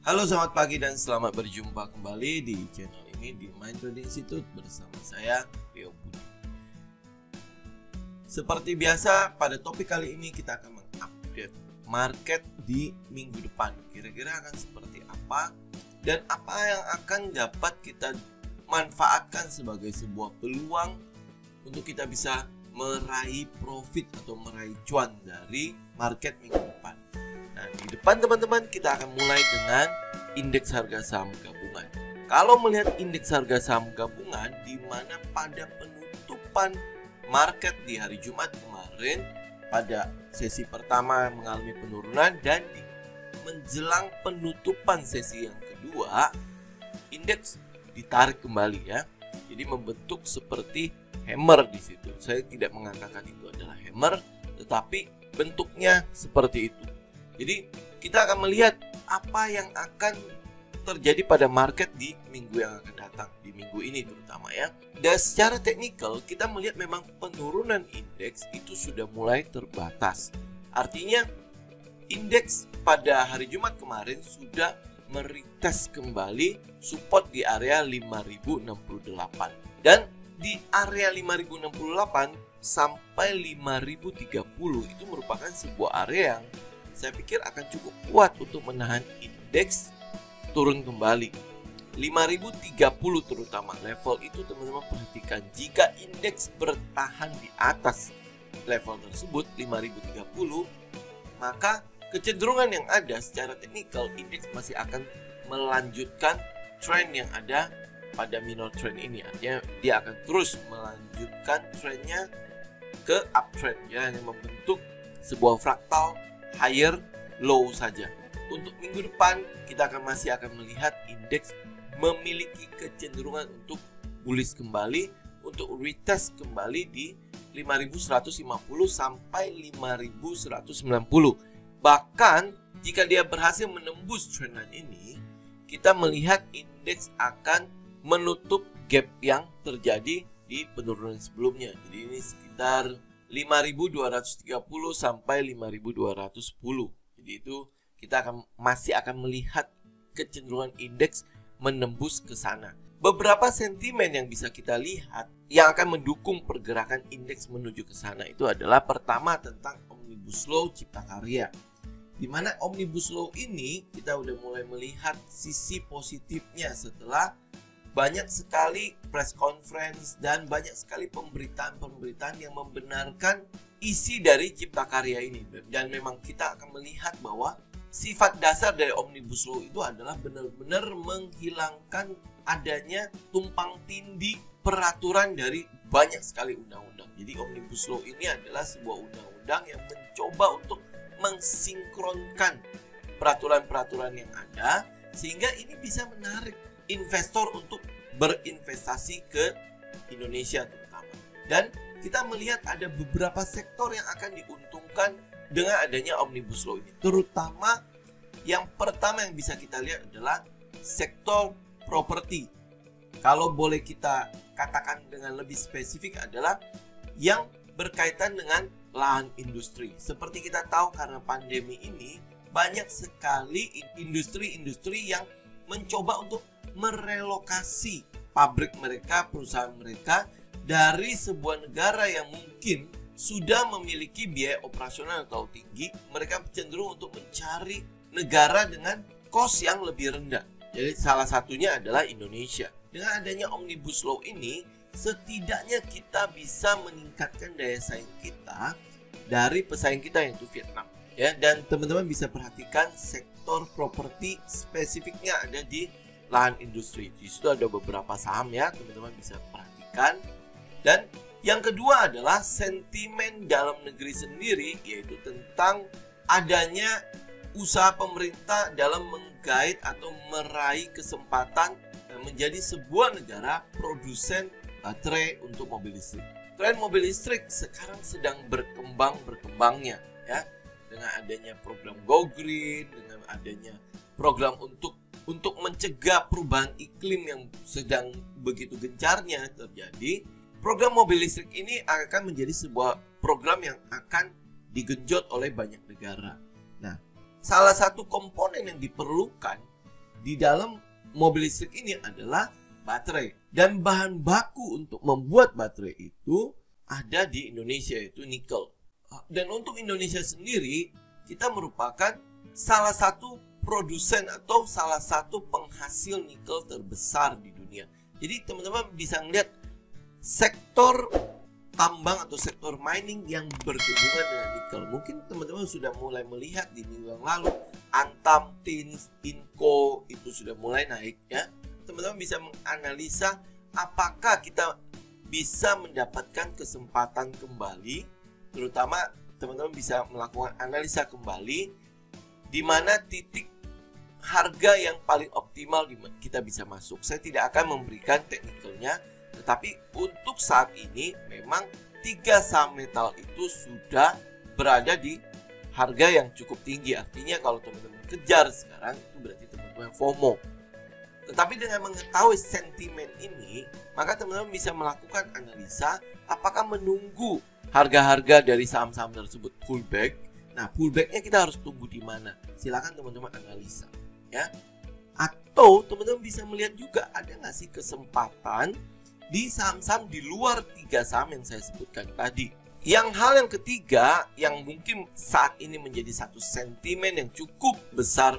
Halo, selamat pagi dan selamat berjumpa kembali di channel ini di Mind Trading Institute bersama saya, Leo Budi. Seperti biasa, pada topik kali ini kita akan mengupdate market di minggu depan. Kira-kira akan seperti apa dan apa yang akan dapat kita manfaatkan sebagai sebuah peluang untuk kita bisa meraih profit atau meraih cuan dari market minggu depan. Nah, di depan teman-teman kita akan mulai dengan indeks harga saham gabungan. Kalau melihat indeks harga saham gabungan, di mana pada penutupan market di hari Jumat kemarin pada sesi pertama mengalami penurunan dan di menjelang penutupan sesi yang kedua, indeks ditarik kembali ya. Jadi membentuk seperti hammer di situ. Saya tidak mengatakan itu adalah hammer, tetapi bentuknya seperti itu. Jadi kita akan melihat apa yang akan terjadi pada market di minggu yang akan datang, di minggu ini terutama ya. Dan secara teknikal kita melihat memang penurunan indeks itu sudah mulai terbatas. Artinya indeks pada hari Jumat kemarin sudah meretest kembali support di area 5068. Dan di area 5068 sampai 5030 itu merupakan sebuah area yang saya pikir akan cukup kuat untuk menahan indeks turun kembali. 5030 terutama level itu teman-teman perhatikan, jika indeks bertahan di atas level tersebut 5030, maka kecenderungan yang ada secara teknikal indeks masih akan melanjutkan tren yang ada pada minor trend ini. Artinya dia akan terus melanjutkan trennya ke uptrend ya, yang membentuk sebuah fraktal higher low saja. Untuk minggu depan kita masih akan melihat indeks memiliki kecenderungan untuk bullish kembali, untuk retest kembali di 5150 sampai 5190. Bahkan jika dia berhasil menembus trend line ini, kita melihat indeks akan menutup gap yang terjadi di penurunan sebelumnya. Jadi ini sekitar 5230 sampai 5210. Jadi itu kita masih akan melihat kecenderungan indeks menembus ke sana. Beberapa sentimen yang bisa kita lihat yang akan mendukung pergerakan indeks menuju ke sana itu adalah pertama tentang Omnibus Law Cipta Karya. Di mana Omnibus Law ini kita udah mulai melihat sisi positifnya setelah banyak sekali press conference dan banyak sekali pemberitaan-pemberitaan yang membenarkan isi dari Cipta Karya ini. Dan memang kita akan melihat bahwa sifat dasar dari Omnibus Law itu adalah benar-benar menghilangkan adanya tumpang tindih peraturan dari banyak sekali undang-undang. Jadi Omnibus Law ini adalah sebuah undang-undang yang mencoba untuk mensinkronkan peraturan-peraturan yang ada, sehingga ini bisa menarik investor untuk berinvestasi ke Indonesia terutama. Dan kita melihat ada beberapa sektor yang akan diuntungkan dengan adanya Omnibus Law ini. Terutama yang pertama yang bisa kita lihat adalah sektor properti. Kalau boleh kita katakan dengan lebih spesifik adalah yang berkaitan dengan lahan industri. Seperti kita tahu karena pandemi ini banyak sekali industri-industri yang mencoba untuk merelokasi pabrik mereka, perusahaan mereka dari sebuah negara yang mungkin sudah memiliki biaya operasional yang terlalu tinggi. Mereka cenderung untuk mencari negara dengan cost yang lebih rendah. Jadi salah satunya adalah Indonesia. Dengan adanya Omnibus Law ini, setidaknya kita bisa meningkatkan daya saing kita dari pesaing kita yaitu Vietnam. Ya, dan teman-teman bisa perhatikan sektor properti spesifiknya ada di lahan industri. Di situ ada beberapa saham ya, teman-teman bisa perhatikan. Dan yang kedua adalah sentimen dalam negeri sendiri, yaitu tentang adanya usaha pemerintah dalam menggait atau meraih kesempatan menjadi sebuah negara produsen baterai untuk mobil listrik. Tren mobil listrik sekarang sedang berkembangnya ya, dengan adanya program Go Green, dengan adanya program untuk mencegah perubahan iklim yang sedang begitu gencarnya terjadi. Program mobil listrik ini akan menjadi sebuah program yang akan digenjot oleh banyak negara. Nah, salah satu komponen yang diperlukan di dalam mobil listrik ini adalah baterai. Dan bahan baku untuk membuat baterai itu ada di Indonesia, yaitu nikel. Dan untuk Indonesia sendiri, kita merupakan salah satu produsen atau salah satu penghasil nikel terbesar di dunia. Jadi teman-teman bisa melihat sektor tambang atau sektor mining yang berhubungan dengan nikel. Mungkin teman-teman sudah mulai melihat di minggu yang lalu Antam, Tins, Inco itu sudah mulai naik ya. Teman-teman bisa menganalisa apakah kita bisa mendapatkan kesempatan kembali, terutama teman-teman bisa melakukan analisa kembali di mana titik harga yang paling optimal kita bisa masuk. Saya tidak akan memberikan teknikalnya, tetapi untuk saat ini memang 3 saham metal itu sudah berada di harga yang cukup tinggi. Artinya kalau teman-teman kejar sekarang itu berarti teman-teman FOMO. Tetapi dengan mengetahui sentimen ini, maka teman-teman bisa melakukan analisa apakah menunggu harga-harga dari saham-saham tersebut pullback. Nah, pullbacknya kita harus tunggu di mana? Silakan teman-teman analisa, ya. Atau teman-teman bisa melihat juga ada nggak sih kesempatan di saham-saham di luar 3 saham yang saya sebutkan tadi. Hal yang ketiga yang mungkin saat ini menjadi satu sentimen yang cukup besar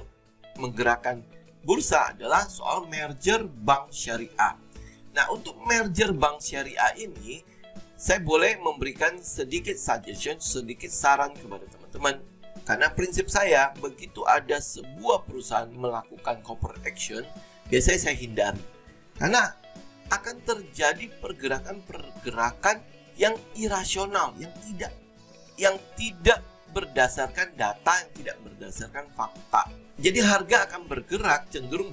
menggerakkan bursa adalah soal merger bank syariah. Nah, untuk merger bank syariah ini saya boleh memberikan sedikit suggestion, sedikit saran kepada teman-teman. Karena prinsip saya, begitu ada sebuah perusahaan melakukan corporate action, biasanya saya hindari. Karena akan terjadi pergerakan-pergerakan yang irasional, yang tidak berdasarkan data, yang tidak berdasarkan fakta. Jadi harga akan bergerak cenderung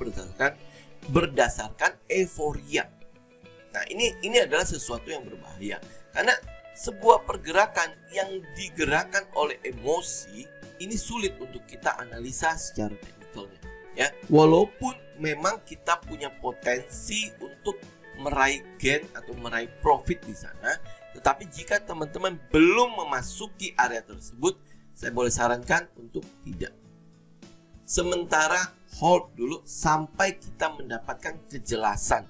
berdasarkan euforia. Nah, ini adalah sesuatu yang berbahaya. Karena sebuah pergerakan yang digerakkan oleh emosi ini sulit untuk kita analisa secara teknikalnya, ya. Walaupun memang kita punya potensi untuk meraih gain atau meraih profit di sana, tetapi jika teman-teman belum memasuki area tersebut, saya boleh sarankan untuk tidak. Sementara hold dulu sampai kita mendapatkan kejelasan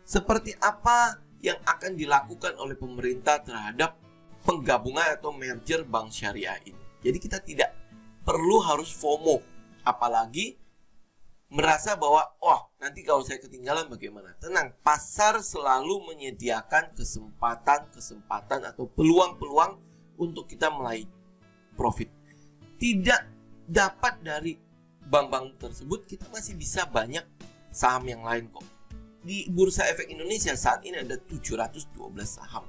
seperti apa yang akan dilakukan oleh pemerintah terhadap penggabungan atau merger bank syariah ini. Jadi kita tidak perlu harus FOMO, apalagi merasa bahwa nanti kalau saya ketinggalan bagaimana. Tenang, pasar selalu menyediakan kesempatan atau peluang-peluang untuk kita meraih profit. Tidak dapat dari bank-bank tersebut, kita masih bisa banyak saham yang lain kok. Di Bursa Efek Indonesia saat ini ada 712 saham,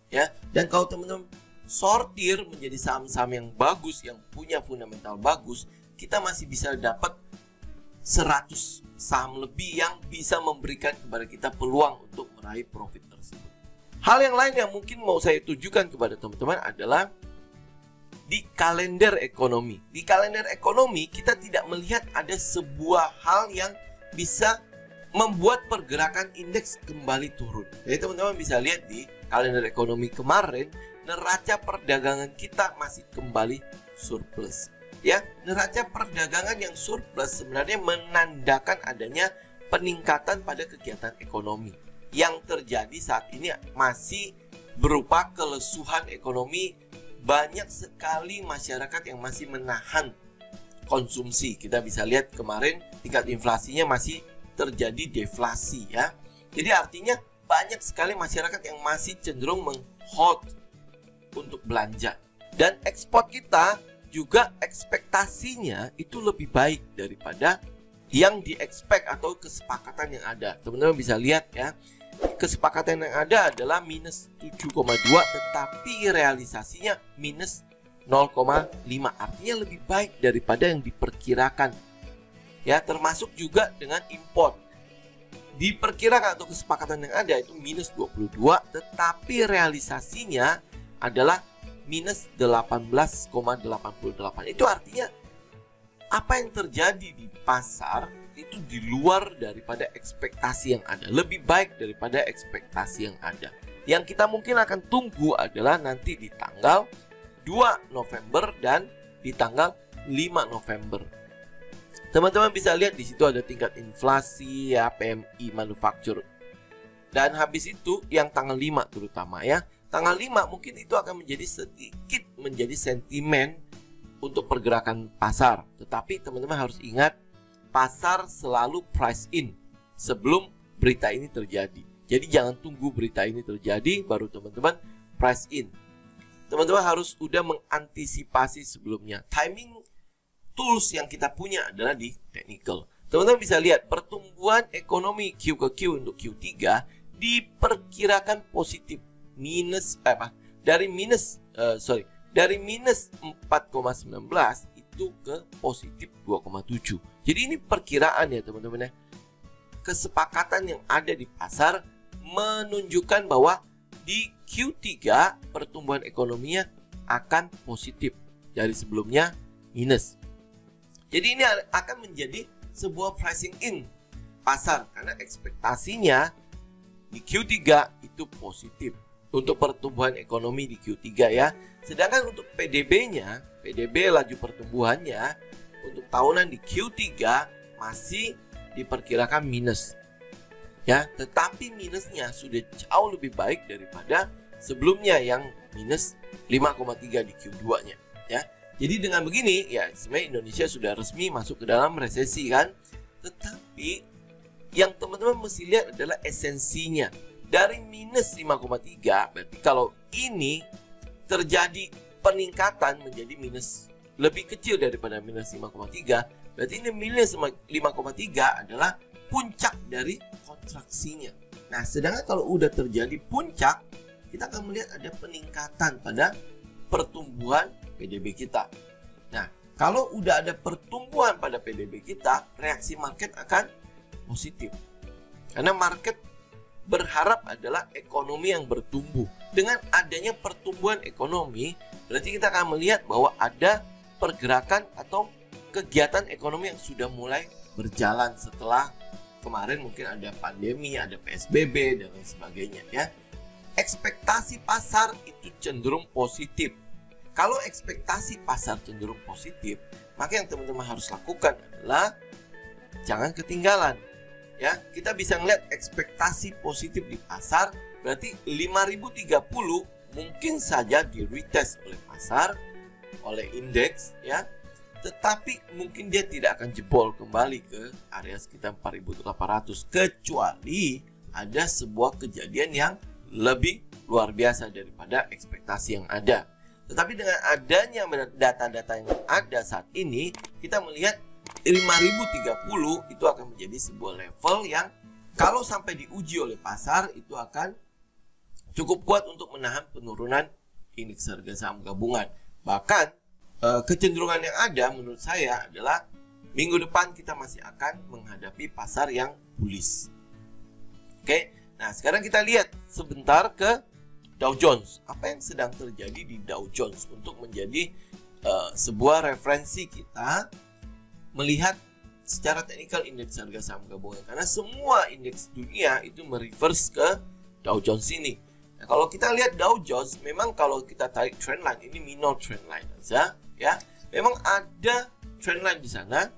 ya. Dan kalau teman-teman sortir menjadi saham-saham yang bagus, yang punya fundamental bagus, kita masih bisa dapat 100 saham lebih yang bisa memberikan kepada kita peluang untuk meraih profit tersebut. Hal yang lain yang mungkin mau saya tujukan kepada teman-teman adalah di kalender ekonomi. Di kalender ekonomi kita tidak melihat ada sebuah hal yang bisa membuat pergerakan indeks kembali turun. Jadi teman-teman bisa lihat di kalender ekonomi kemarin, neraca perdagangan kita masih kembali surplus. Ya, neraca perdagangan yang surplus sebenarnya menandakan adanya peningkatan pada kegiatan ekonomi. Yang terjadi saat ini masih berupa kelesuhan ekonomi. Banyak sekali masyarakat yang masih menahan konsumsi. Kita bisa lihat kemarin tingkat inflasinya masih terjadi deflasi, ya. Jadi artinya banyak sekali masyarakat yang masih cenderung meng-hold untuk belanja. Dan ekspor kita juga ekspektasinya itu lebih baik daripada yang di-expect atau kesepakatan yang ada. Teman-teman bisa lihat ya, kesepakatan yang ada adalah minus 7,2 tetapi realisasinya minus 0,5. Artinya lebih baik daripada yang diperkirakan. Ya, termasuk juga dengan import. Diperkirakan atau kesepakatan yang ada itu minus 22 tetapi realisasinya adalah minus 18,88. Itu artinya apa yang terjadi di pasar itu di luar daripada ekspektasi yang ada, lebih baik daripada ekspektasi yang ada. Yang kita mungkin akan tunggu adalah nanti di tanggal 2 November dan di tanggal 5 November. Teman-teman bisa lihat di situ ada tingkat inflasi ya, PMI manufaktur. Dan habis itu yang tanggal 5 terutama ya. Tanggal 5 mungkin itu akan menjadi sedikit menjadi sentimen untuk pergerakan pasar. Tetapi teman-teman harus ingat, pasar selalu price in sebelum berita ini terjadi. Jadi jangan tunggu berita ini terjadi baru teman-teman price in. Teman-teman harus udah mengantisipasi sebelumnya. Timing tools yang kita punya adalah di technical. Teman-teman bisa lihat pertumbuhan ekonomi Q ke Q untuk Q3 diperkirakan positif dari minus 4,19 itu ke positif 2,7. Jadi ini perkiraan ya teman-teman ya. Kesepakatan yang ada di pasar menunjukkan bahwa di Q3 pertumbuhan ekonominya akan positif dari sebelumnya minus. Jadi ini akan menjadi sebuah pricing in pasar karena ekspektasinya di Q3 itu positif untuk pertumbuhan ekonomi di Q3 ya. Sedangkan untuk PDB-nya, PDB laju pertumbuhannya untuk tahunan di Q3 masih diperkirakan minus. Ya, tetapi minusnya sudah jauh lebih baik daripada sebelumnya yang minus 5,3 di Q2-nya ya. Jadi dengan begini ya sebenarnya Indonesia sudah resmi masuk ke dalam resesi kan. Tetapi yang teman-teman mesti lihat adalah esensinya. Dari minus 5,3 berarti kalau ini terjadi peningkatan menjadi minus lebih kecil daripada minus 5,3, berarti ini minus 5,3 adalah puncak dari kontraksinya. Nah, sedangkan kalau udah terjadi puncak, kita akan melihat ada peningkatan pada pertumbuhan PDB kita. Nah, kalau udah ada pertumbuhan pada PDB kita, reaksi market akan positif. Karena market berharap adalah ekonomi yang bertumbuh. Dengan adanya pertumbuhan ekonomi, berarti kita akan melihat bahwa ada pergerakan atau kegiatan ekonomi yang sudah mulai berjalan setelah kemarin mungkin ada pandemi, ada PSBB dan lain sebagainya ya. Ekspektasi pasar itu cenderung positif. Kalau ekspektasi pasar cenderung positif, maka yang teman-teman harus lakukan adalah jangan ketinggalan. Ya, kita bisa ngeliat ekspektasi positif di pasar, berarti 5030 mungkin saja di retest oleh pasar, oleh indeks ya. Tetapi mungkin dia tidak akan jebol kembali ke area sekitar 4800 kecuali ada sebuah kejadian yang lebih luar biasa daripada ekspektasi yang ada. Tetapi dengan adanya data-data yang ada saat ini, kita melihat 5030 itu akan menjadi sebuah level yang kalau sampai diuji oleh pasar itu akan cukup kuat untuk menahan penurunan indeks harga saham gabungan. Bahkan kecenderungan yang ada menurut saya adalah minggu depan kita masih akan menghadapi pasar yang bullish. Oke, nah sekarang kita lihat sebentar ke Dow Jones. Apa yang sedang terjadi di Dow Jones untuk menjadi sebuah referensi kita melihat secara teknikal indeks harga saham gabungan. Karena semua indeks dunia itu mereverse ke Dow Jones ini. Nah, kalau kita lihat Dow Jones, memang kalau kita tarik trendline, ini minor trendline saja ya. Memang ada trendline di sana,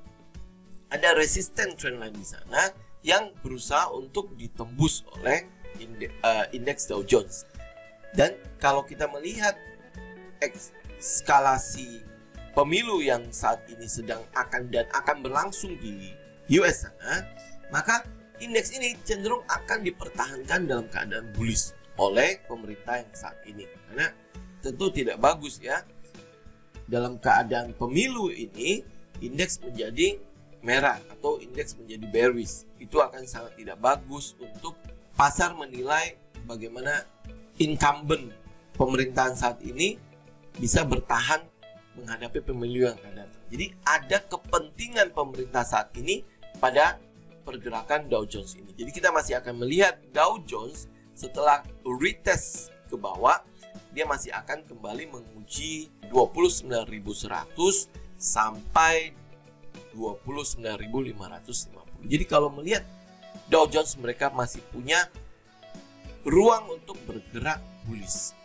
ada resisten trendline di sana yang berusaha untuk ditembus oleh indeks Dow Jones. Dan kalau kita melihat eskalasi pemilu yang saat ini sedang akan berlangsung di US sana, maka indeks ini cenderung akan dipertahankan dalam keadaan bullish oleh pemerintah yang saat ini. Karena tentu tidak bagus ya, dalam keadaan pemilu ini indeks menjadi merah atau indeks menjadi bearish. Itu akan sangat tidak bagus untuk pasar menilai bagaimana incumbent pemerintahan saat ini bisa bertahan menghadapi pemilu yang akan datang. Jadi ada kepentingan pemerintah saat ini pada pergerakan Dow Jones ini. Jadi kita masih akan melihat Dow Jones setelah retest ke bawah, dia masih akan kembali menguji 29.100 sampai 29.550. Jadi kalau melihat Dow Jones, mereka masih punya ruang untuk bergerak bullish.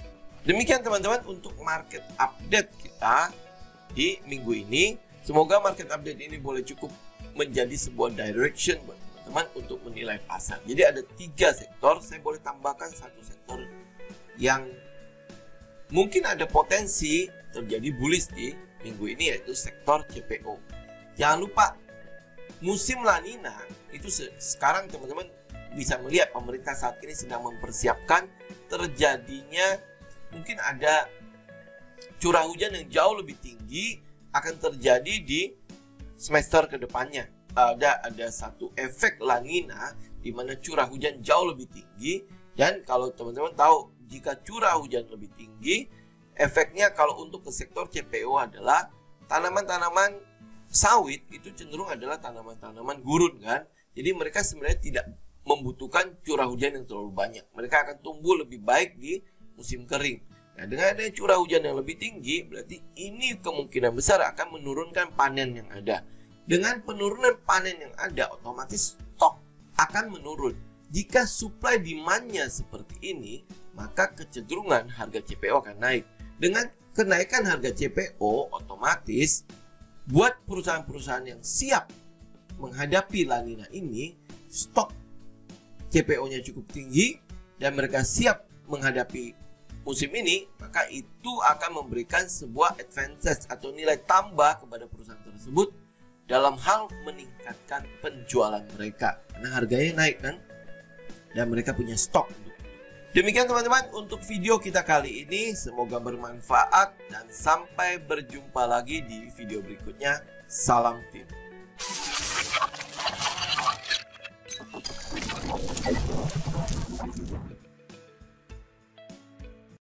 Demikian teman-teman untuk market update kita di minggu ini. Semoga market update ini boleh cukup menjadi sebuah direction buat teman-teman untuk menilai pasar. Jadi ada 3 sektor, saya boleh tambahkan satu sektor yang mungkin ada potensi terjadi bullish di minggu ini, yaitu sektor CPO. Jangan lupa, musim La Nina itu sekarang teman-teman bisa melihat pemerintah saat ini sedang mempersiapkan terjadinya, mungkin ada curah hujan yang jauh lebih tinggi akan terjadi di semester kedepannya. Ada satu efek La Nina di mana curah hujan jauh lebih tinggi, dan kalau teman-teman tahu, jika curah hujan lebih tinggi, efeknya kalau untuk ke sektor CPO adalah tanaman-tanaman sawit itu cenderung adalah tanaman-tanaman gurun kan. Jadi mereka sebenarnya tidak membutuhkan curah hujan yang terlalu banyak. Mereka akan tumbuh lebih baik di musim kering. Nah, dengan adanya curah hujan yang lebih tinggi, berarti ini kemungkinan besar akan menurunkan panen yang ada. Dengan penurunan panen yang ada, otomatis stok akan menurun. Jika supply demand-nya seperti ini, maka kecenderungan harga CPO akan naik. Dengan kenaikan harga CPO, otomatis buat perusahaan-perusahaan yang siap menghadapi La Nina ini, stok CPO-nya cukup tinggi dan mereka siap menghadapi musim ini, maka itu akan memberikan sebuah advantage atau nilai tambah kepada perusahaan tersebut dalam hal meningkatkan penjualan mereka karena harganya naik kan, dan mereka punya stok. Demikian teman-teman untuk video kita kali ini, semoga bermanfaat dan sampai berjumpa lagi di video berikutnya. Salam tim.